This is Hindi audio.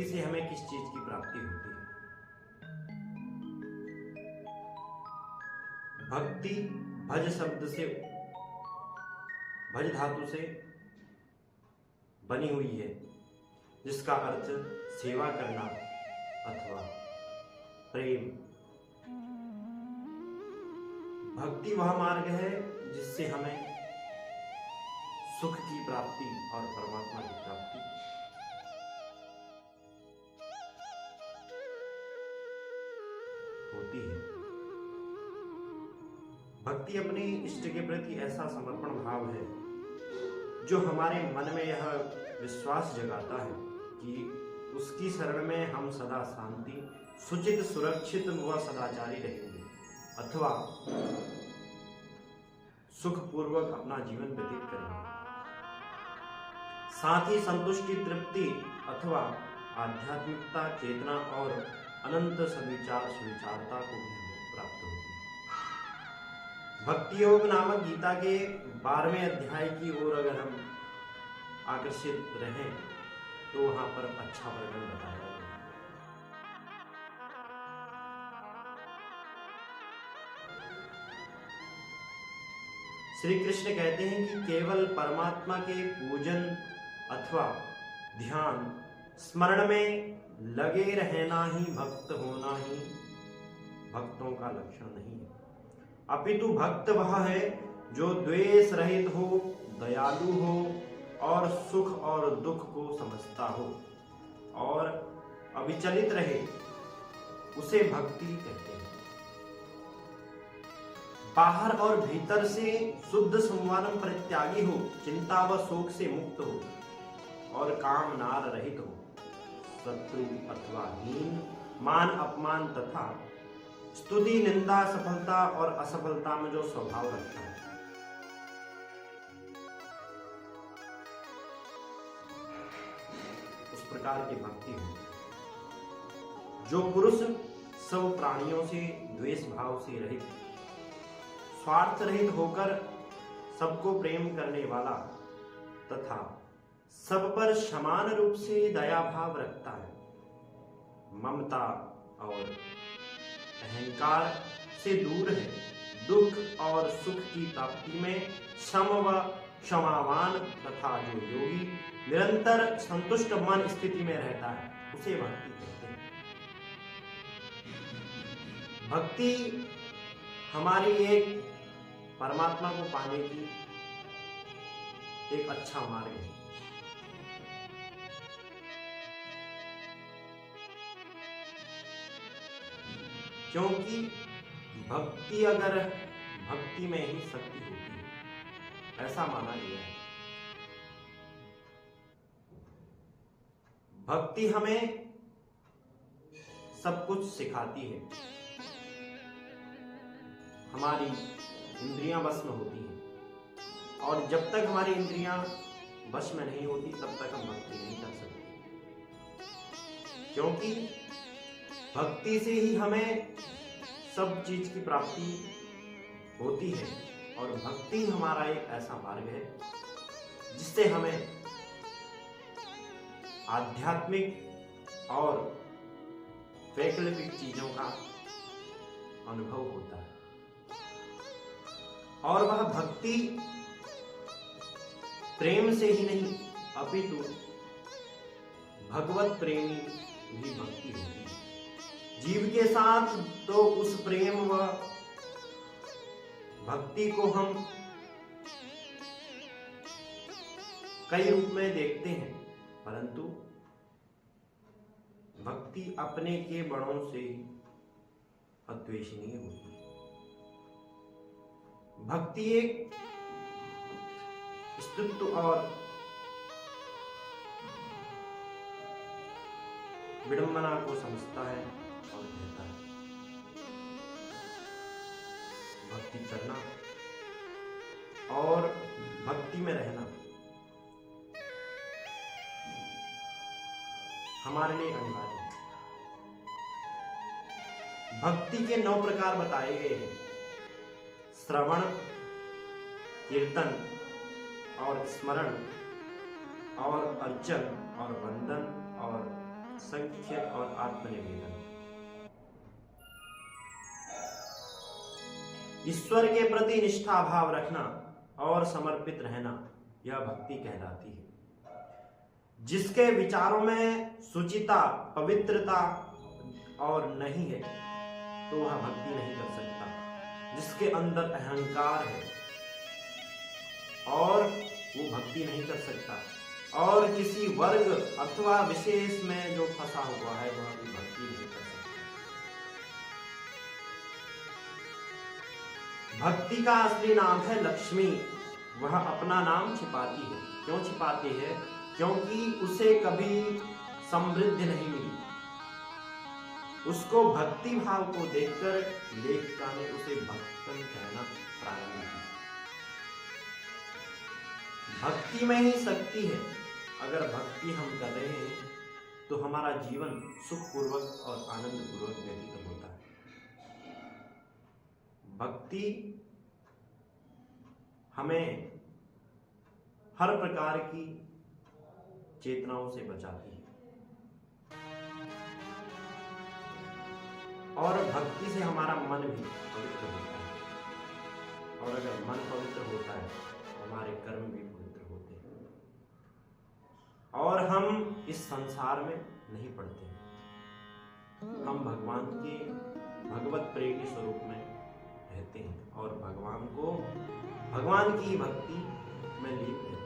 भक्ति से हमें किस चीज की प्राप्ति होती है? भक्ति भज शब्द से, भज धातु से बनी हुई है, जिसका अर्थ सेवा करना अथवा प्रेम। भक्ति वह मार्ग है जिससे हमें सुख की प्राप्ति और परमात्मा की प्राप्ति होती है। भक्ति अपने इष्ट के प्रति ऐसा समर्पण भाव है जो हमारे मन में यह विश्वास जगाता है कि उसकी शरण में हम सदा शांति, सुचित, सुरक्षित व सदाचारी रहेंगे अथवा सुखपूर्वक अपना जीवन व्यतीत करेंगे। साथ ही संतुष्टि, तृप्ति अथवा आध्यात्मिकता, चेतना और अनंत सविचार, सुविचारता को भी हमें प्राप्त होती है। भक्ति योग नामक गीता के 12वें अध्याय की ओर अगर हम आकर्षित रहें तो वहां पर अच्छा वर्णन बताया गया है। श्री कृष्ण कहते हैं कि केवल परमात्मा के पूजन अथवा ध्यान स्मरण में लगे रहना ही भक्त होना ही भक्तों का लक्षण नहीं है, अपितु भक्त वह है जो द्वेष रहित हो, दयालु हो और सुख और दुख को समझता हो और अविचलित रहे, उसे भक्ति कहते हैं। बाहर और भीतर से शुद्ध संवारम परित्यागी हो, चिंता व शोक से मुक्त हो और काम नार रहित हो, शत्रु अथवा हीन, मान अपमान तथा स्तुति, निंदा, सफलता और असफलता में जो स्वभाव रखता है, उस प्रकार की भक्ति हो। जो पुरुष सब प्राणियों से द्वेष भाव से रहित, स्वार्थ रहित होकर सबको प्रेम करने वाला तथा सब पर समान रूप से दया भाव रखता है, ममता और अहंकार से दूर है, दुख और सुख की प्राप्ति में सम व क्षमावान तथा जो योगी निरंतर संतुष्ट मन स्थिति में रहता है, उसे भक्ति कहते हैं। भक्ति हमारी एक परमात्मा को पाने की एक अच्छा मार्ग है। क्योंकि भक्ति अगर भक्ति में ही शक्ति होती है, ऐसा माना गया है। भक्ति हमें सब कुछ सिखाती है, हमारी इंद्रियां वश में होती हैं और जब तक हमारी इंद्रियां वश में नहीं होती तब तक हम भक्ति नहीं कर सकते, क्योंकि भक्ति से ही हमें सब चीज की प्राप्ति होती है और भक्ति हमारा एक ऐसा मार्ग है जिससे हमें आध्यात्मिक और वैकल्पिक चीजों का अनुभव होता है। और वह भक्ति प्रेम से ही नहीं अपितु भगवत प्रेमी भी भक्ति होती है। जीव के साथ तो उस प्रेम व भक्ति को हम कई रूप में देखते हैं, परंतु भक्ति अपने के बड़ों से अद्वेषणीय होती है। भक्ति एक स्तुत्व और विडंबना को समझता है और कहता है। भक्ति करना और भक्ति में रहना हमारे लिए अनिवार्य है। भक्ति के 9 प्रकार बताए गए हैं: श्रवण, कीर्तन और स्मरण और अर्चन और वंदन और संख्य और आत्मनिवेदन। ईश्वर के प्रति निष्ठा भाव रखना और समर्पित रहना, यह भक्ति कहलाती है। जिसके विचारों में शुचिता, पवित्रता और नहीं है तो वह भक्ति नहीं कर सकता। जिसके अंदर अहंकार है और वो भक्ति नहीं कर सकता, और किसी वर्ग अथवा विशेष में जो फंसा हुआ है वह भी भक्ति नहीं कर सकता। भक्ति का असली नाम है लक्ष्मी। वह अपना नाम छिपाती है। क्यों छिपाती है? क्योंकि उसे कभी समृद्धि नहीं मिली। उसको भक्ति भाव को देखकर लेखिका ने उसे भक्तन कहना प्रारंभ किया। भक्ति में ही शक्ति है। अगर भक्ति हम कर रहे हैं तो हमारा जीवन सुखपूर्वक और आनंदपूर्वक व्यतीत होता है। भक्ति हमें हर प्रकार की चेतनाओं से बचाती है, और भक्ति से हमारा मन भी पवित्र होता है, और अगर मन पवित्र होता है तो हमारे कर्म भी पवित्र होते हैं, और हम इस संसार में नहीं पड़ते। हम भगवान के भगवत प्रेम के स्वरूप में रहते हैं और भगवान की भक्ति में लीन रहते हैं।